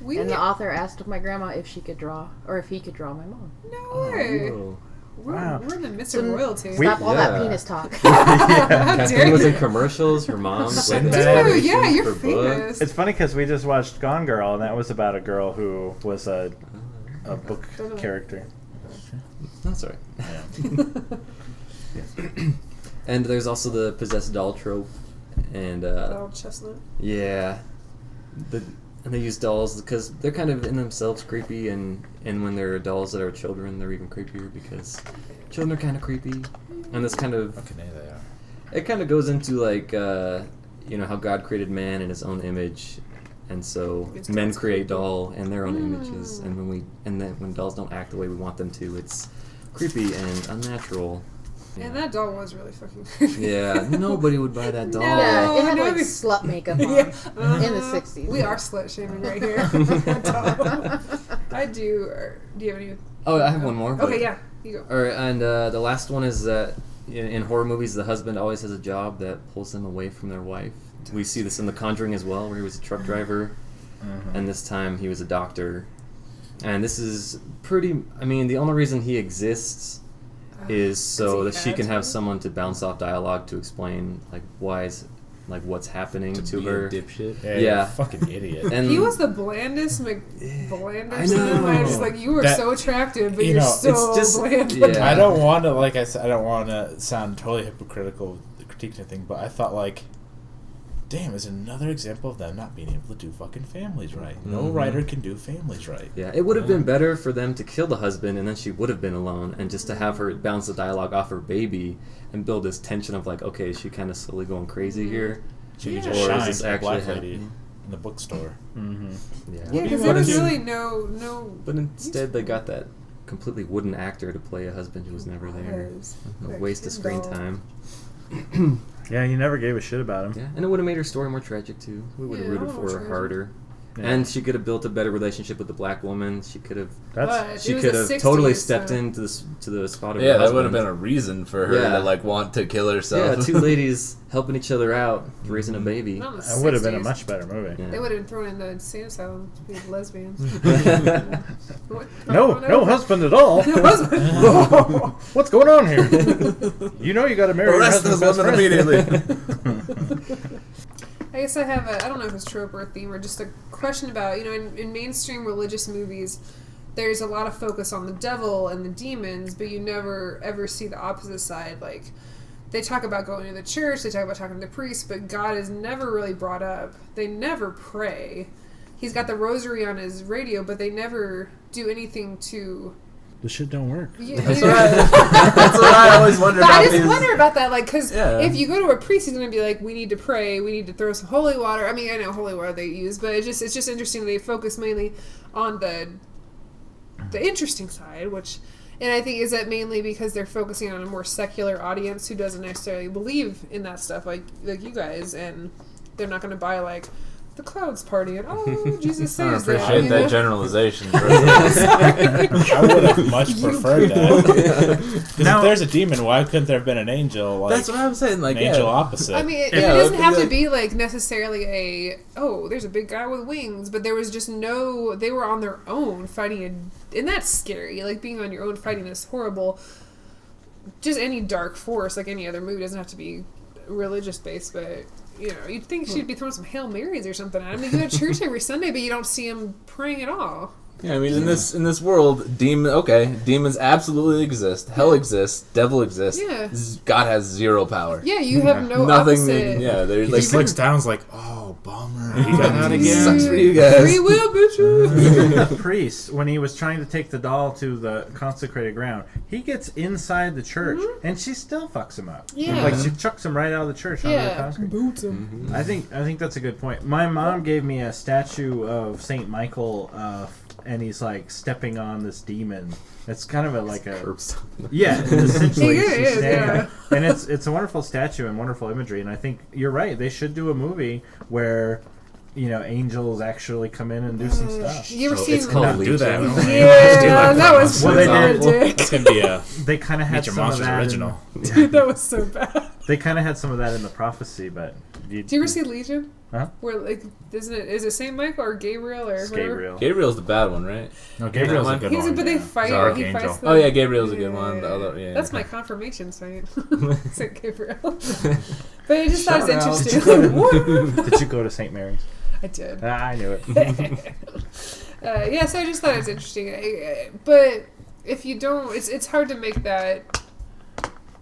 We And the author asked my grandma if she could draw, or if he could draw my mom. no way. Oh. Wow. We're in the midst of royalty. We- Stop all that Yeah. penis talk. Kathleen was in commercials. Her mom's like Dude, inspiration yeah, you're for books. famous. It's funny because we just watched Gone Girl, and that was about a girl who was a book character. That's right. And there's also the possessed doll trope, and Old chestnut. yeah, and they use dolls because they're kind of in themselves creepy, and when they're dolls that are children, they're even creepier because children are kind of creepy, and this kind of Fucking A, they are. it kind of goes into like how God created man in His own image, and so It's men God's create creepy. doll in their own images, and when dolls don't act the way we want them to, it's creepy and unnatural. And that doll was really fucking creepy. Yeah, nobody would buy that doll. No. Yeah, it had no, like we- slut makeup on Yeah. in the 60s. We are slut shaming right here. I do. Do you have any? Oh, I have one more. but- Okay, yeah. You go. Or and the last one is that in horror movies, the husband always has a job that pulls them away from their wife. We see this in The Conjuring as well, where he was a truck driver, and this time he was a doctor. And this is pretty. I mean, the only reason he exists is so he that she had can have to? someone to bounce off dialogue to explain what's happening to Be her. a dipshit. Yeah, Yeah. you're a fucking idiot. And He was the blandest blanderson. know. I just like you were That- so attractive, but you you're know, so it's just- bland. yeah. I don't want to, like I said, I don't want to sound totally hypocritical with the critique and thing, but I thought, like, damn, is another example of them not being able to do fucking families right. No writer can do families right. Yeah, it would have been better for them to kill the husband and then she would have been alone, and just to have her bounce the dialogue off her baby and build this tension of like, okay, is she kind of slowly going crazy here? She could Yeah. just Or is shine this to a black actually lady happening? in the bookstore. Mm-hmm. Yeah. Yeah, do you because there wanna was do? really no. But instead, they got that completely wooden actor to play a husband who was never there. A waste of screen time. Yeah, you never gave a shit about him. Yeah, and it would have made her story more tragic too. We would have Yeah, rooted more for her tragic. harder. Yeah. And she could have built a better relationship with the black woman. She could have. That's She was could the have 60s, totally stepped so- into the spot of her Yeah, that husband. would have been a reason for her Yeah. to like want to kill Yeah, herself. two ladies helping each other out, raising a baby. Not in the that would have been a 60s. much better movie. Yeah. They would have been thrown in the insane asylum to be lesbians. What? No husband at all. No husband. What's going on here? You know you got to marry your Arrest this husband's best woman friend. immediately. I guess I have I don't know if it's trope or a theme or just a question about, in mainstream religious movies, there's a lot of focus on the devil and the demons, but you never ever see the opposite side. Like, they talk about going to the church, they talk about talking to the priest, but God is never really brought up. They never pray. He's got the rosary on his radio, but they never do anything to... The shit don't work. That's what I always wonder But about. I just wonder about that, like, because Yeah. if you go to a priest, he's going to be like, we need to pray, we need to throw some holy water. I mean, I know holy water they use, but it's just interesting they focus mainly on the interesting side, which, and I think is that mainly because they're focusing on a more secular audience who doesn't necessarily believe in that stuff, like you guys, and they're not going to buy, like, the clouds party and Jesus I don't saves that. appreciate you that know? generalization. Bro. I would have much preferred that. 'Cause Now- if there's a demon, why couldn't there have been an angel? Like, That's what I'm saying. Like, an angel yeah. opposite. I mean, it Yeah, doesn't it'd have be to like- be like necessarily there's a big guy with wings, but there was just they were on their own fighting and that's scary. Like being on your own fighting is horrible. Just any dark force, like any other movie, doesn't have to be religious based, but you know, you'd think she'd be throwing some Hail Marys or something. I mean, you go to church every Sunday, but you don't see him praying at all. Yeah, I mean, in this world, demons absolutely exist. Hell exists. Devil exists. Yeah. God has zero power. Yeah, you have no Nothing. opposite. Yeah, there's he like just looks down, and is like, oh, bummer. He got out again. sucks for you guys. Free will, bitches. The priest, when he was trying to take the doll to the consecrated ground, he gets inside the church, and she still fucks him up. Yeah. Like, she chucks him right out of the church onto the Yeah, concrete. boots him. I think that's a good point. My mom gave me a statue of Saint Michael, and he's like stepping on this demon. It's kind of yeah, essentially He she's is, standing yeah. there. And it's a wonderful statue and wonderful imagery. And I think you're right. They should do a movie where angels actually come in and do some stuff. You ever Oh, seen it's called Not do that. Legion. Yeah, that was Well, so they bad, did. Dick. It's going to be a They kind of had Nature some Monsters of that. original. Dude, that was so bad. They kind of had some of that in the prophecy, but Do you ever see Legion? Huh? Where like is it Saint Michael or Gabriel or It's whatever? Gabriel. Gabriel's the bad one, right? No, Gabriel's a good He's one. but they yeah. fight. He's our He archangel. fights them. Oh yeah, Gabriel's a good one. The other, yeah. That's my confirmation saint, Saint Gabriel. But I just thought it Shout out. was interesting. Did you go to St. Mary's? I did. I knew it. Yeah, so I just thought it was interesting. But if you don't, it's hard to make that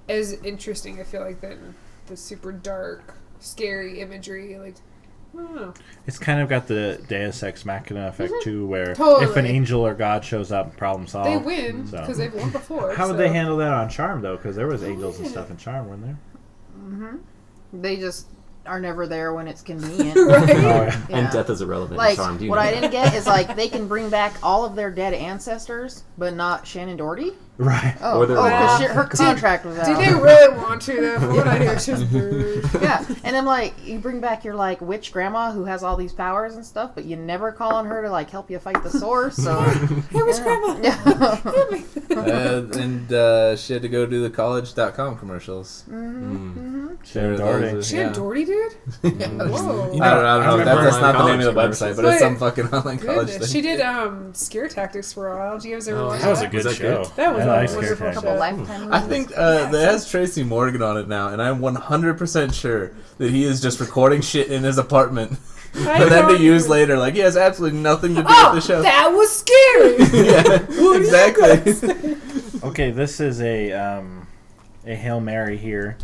as interesting. I feel like than the super dark, scary imagery. Like I don't know. It's kind of got the Deus Ex Machina effect too, where Totally. if an angel or God shows up, problem solved. They win So. because they've won before. How would so. they handle that on Charm though? Because there was angels and yeah. stuff in Charm, weren't there? They just are never there when it's convenient. Right. Oh, yeah. Yeah. And death is irrelevant. Like, Charm. Do you what know I that? didn't get is, like, they can bring back all of their dead ancestors, but not Shannon Doherty? Right. Oh, Or their because mom. her contract was out. Do they really want to though? From what I hear, she's rude. Yeah, and then, like, you bring back your, like, witch grandma who has all these powers and stuff, but you never call on her to, like, help you fight the source, so... Hey, where's Grandma? Yeah. And she had to go do the college.com commercials. Shannon Doherty. Shannon Doherty, dude? Whoa. I don't know. remember That's my not the name of the college website, but But- it's some fucking online college Goodness. thing. She did Scare Tactics for a while. Do you guys ever watch That was a that? good that show. good? That was I like a Scare wonderful Tactics. Couple show. Lifetime movies. I think that has Tracy Morgan on it now, and I'm 100% sure that he is just recording shit in his apartment I for them to don't use even- later. Like, he has absolutely nothing to do Oh, with the show. that was scary! Yeah, What are you gonna exactly. Okay, this is a Hail Mary here.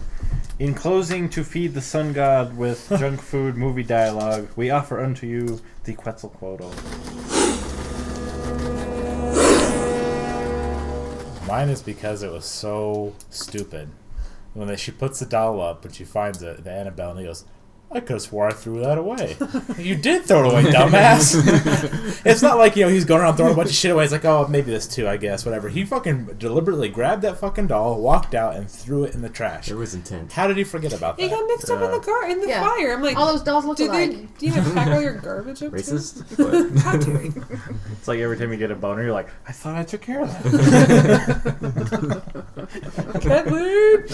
In closing, to feed the sun god with junk food movie dialogue, we offer unto you the Quetzalcoatl. Mine is because it was so stupid. When she puts the doll up and she finds it, the Annabelle, and he goes, I could have swore I threw that away. You did throw it away, dumbass. It's not like, he's going around throwing a bunch of shit away. It's like, oh, maybe this too, I guess, whatever. He fucking deliberately grabbed that fucking doll, walked out, and threw it in the trash. There was intent. How did he forget about It that? got mixed up in the Yeah. fire. I'm like, all those dolls look did alike. they? Do you have to pack all your garbage up too? Racist? How dare you? It's like every time you get a boner, you're like, I thought I took care of that. Kathleen!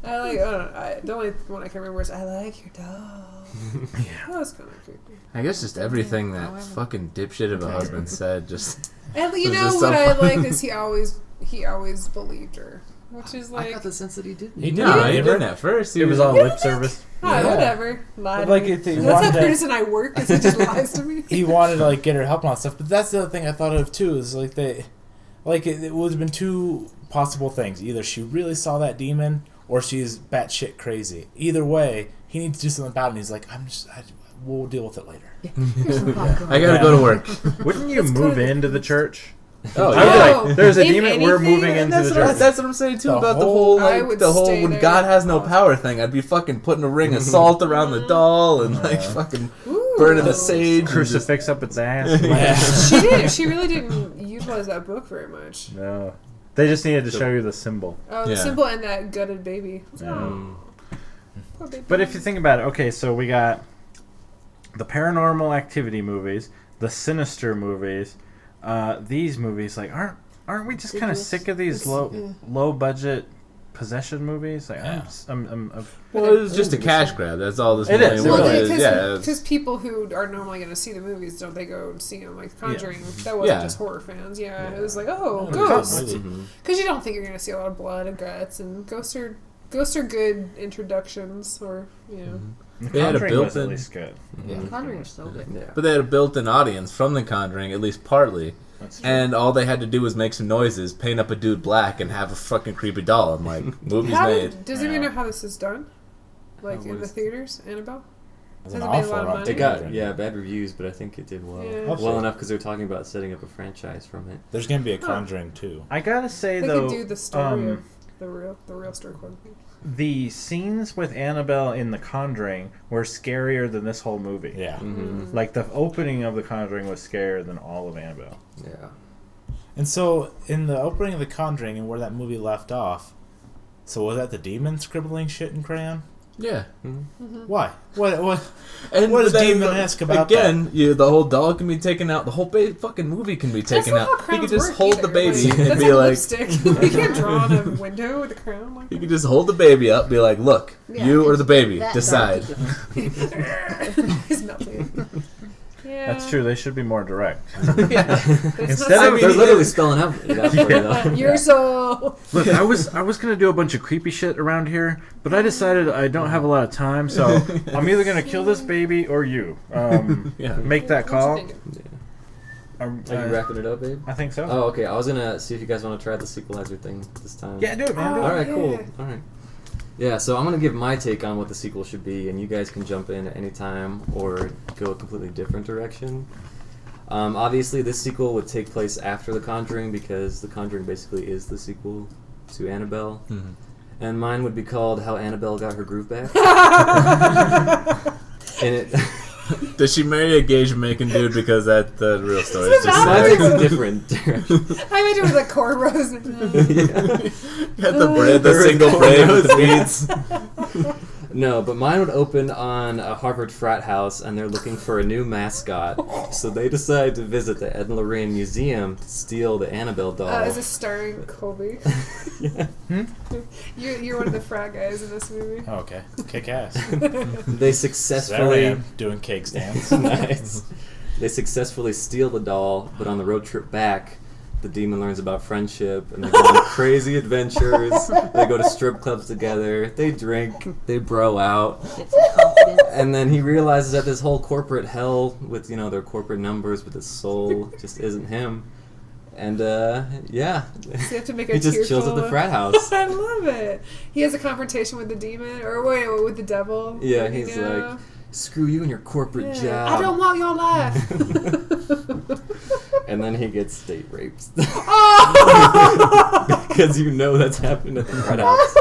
I like. The only one I can remember is I like your doll. Yeah, that was kind of creepy. I guess just everything that fucking dipshit of a husband said just... And you It was know just what so I funny. like is he always believed her, which is I like, got the sense that he didn't. He did. No, he He didn't at first. He It was all lip service. ah, whatever. Lied Like, to me. if he That's wanted how to- Curtis and I work. Is he just lies to me? He wanted to, get her help on stuff, but that's the other thing I thought of, too, is, it would have been too possible things. Either she really saw that demon, or she's batshit crazy. Either way, he needs to do something about it. And he's like, we'll deal with it later. I gotta go to work. Wouldn't you move into the church? Oh, I would be like, there's a If demon, we're anything, moving into That's the what, church. that's what I'm saying too The about whole- I would the whole stay when there. God has no power thing. I'd be fucking putting a ring of salt around the doll and like fucking burning the sage. and just- Crucifix up its ass. She really didn't utilize that book very much. No. They just needed to show you the symbol. Oh, the Yeah. symbol and that gutted baby. Um, Poor baby. But if you think about it, okay, so we got the Paranormal Activity movies, the Sinister movies. These movies, like, aren't we just kind of sick of these low budget possession movies? Like, I'm Well, it was just a cash grab. That's all this It movie is. was. Well, Yeah, because people who are normally going to see the movies, don't they go see them? Like Conjuring, that wasn't Yeah. just horror fans. Yeah, it was like, oh, Yeah, ghosts. really. Because you don't think you're going to see a lot of blood and guts, and ghosts are good introductions, or They had a Conjuring was at built-in- least good. Conjuring was so good. Yeah. But they had a built-in audience from The Conjuring, at least partly. That's true. And all they had to do was make some noises, paint up a dude black, and have a fucking creepy doll. I'm like, movie's made. Does anyone know how this is done? Like What in the is- theaters, Annabelle? It's Has an it made a awful lot of lot. money? It got bad reviews, but I think it did well. Yeah. Well enough because they're talking about setting up a franchise from it. There's gonna be a Conjuring too. I gotta say, They though, could do the story of the real story. Quote unquote. the scenes with Annabelle in The Conjuring were scarier than this whole movie. Yeah. Mm-hmm. Like, the opening of The Conjuring was scarier than all of Annabelle. Yeah. And so, in the opening of The Conjuring and where that movie left off, so was that the demon scribbling shit in crayon? Yeah. Why? What And What is then demon-esque about again, the whole doll can be taken out. The whole fucking movie can be taken That's not out. how He could crowns just work hold either. the baby Like, and that's be like like, lipstick. You can't draw on a window with a crown. Like you could just hold the baby up, be like, look, Yeah, you or it's the baby, that decide. he's melting. Yeah, That's true. They should be more direct. But it's Instead not of- They're mean, literally spelling out that for you, though. your soul. Look, I was gonna do a bunch of creepy shit around here, but I decided I don't have a lot of time, so I'm either gonna kill this baby or you. Yeah. Make that call. Are you wrapping it up, babe? I think so. Oh, okay. I was gonna see if you guys want to try the sequelizer thing this time. Yeah, do it, man. Do it. All right, cool. Yeah. All right. Yeah, so I'm gonna give my take on what the sequel should be, and you guys can jump in at any time or go a completely different direction. Obviously, this sequel would take place after The Conjuring because The Conjuring basically is the sequel to Annabelle. Mhm. And mine would be called How Annabelle Got Her Groove Back. And it. Does she marry a gay Jamaican dude because that's the real story? It's just Mine Mine sad. takes a different direction. I imagine with like cornrows. Got the braid, the single braid with the beads. No, but mine would open on a Harvard frat house, and they're looking for a new mascot. So they decide to visit the Ed and Lorraine Museum to steal the Annabelle doll. Is this starring Colby? Yeah. You're one of the frat guys in this movie. Oh, okay. Kick ass. They There I successfully am, doing cake stands. nice. They successfully steal the doll, but on the road trip back, the demon learns about friendship, and they go on crazy adventures. They go to strip clubs together. They drink. They bro out. Get some confidence. And then he realizes that this whole corporate hell with, their corporate numbers, but his soul just isn't him. And, yeah. So you have to make a He just chills at the tearful- frat house. I love it. He has a confrontation with the demon, or wait, with the devil. Yeah, You he's know? like, screw you and your corporate Yeah. job. I don't want your life. And then he gets state raped. Oh! Because that's happened at the frat house.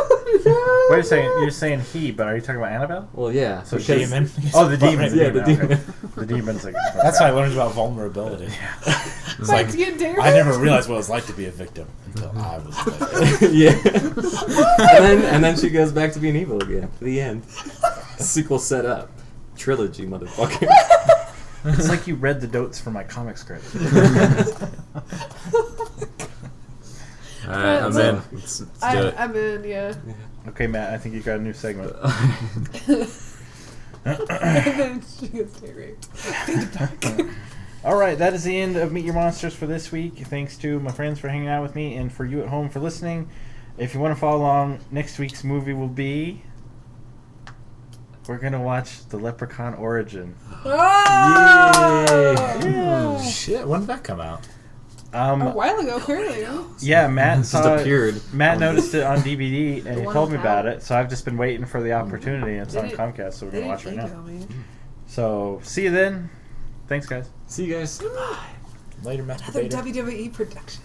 Wait a second. You're saying he, but are you talking about Annabelle? Well, yeah. So because- Demon. Oh, the demon. Yeah, the demon. Okay. The demon's like. That's how I learned about vulnerability. It's Like, like, you dare I him? never realized what it was like to be a victim until I was a victim. Yeah. and then she goes back to being evil again. The end. Sequel set up. Trilogy, motherfucker. It's like you read the notes for my comic script. Alright, I'm in. Let's do it. I'm in, yeah. Okay, Matt. I think you got a new segment. And then she gets get raped. All right, that is the end of Meet Your Monsters for this week. Thanks to my friends for hanging out with me and for you at home for listening. If you want to follow along, next week's movie will be... We're going to watch The Leprechaun Origin. Oh! Oh, shit. When did that come out? A while ago, apparently. Yeah, Matt Just saw it. appeared. Matt noticed it on DVD and he one told me without. about it, so I've just been waiting for the opportunity. It's on They Comcast, so we're They gonna watch it didn't right email now. me. So see you then. Thanks, guys. See you guys. Later, Another masturbator. WWE production.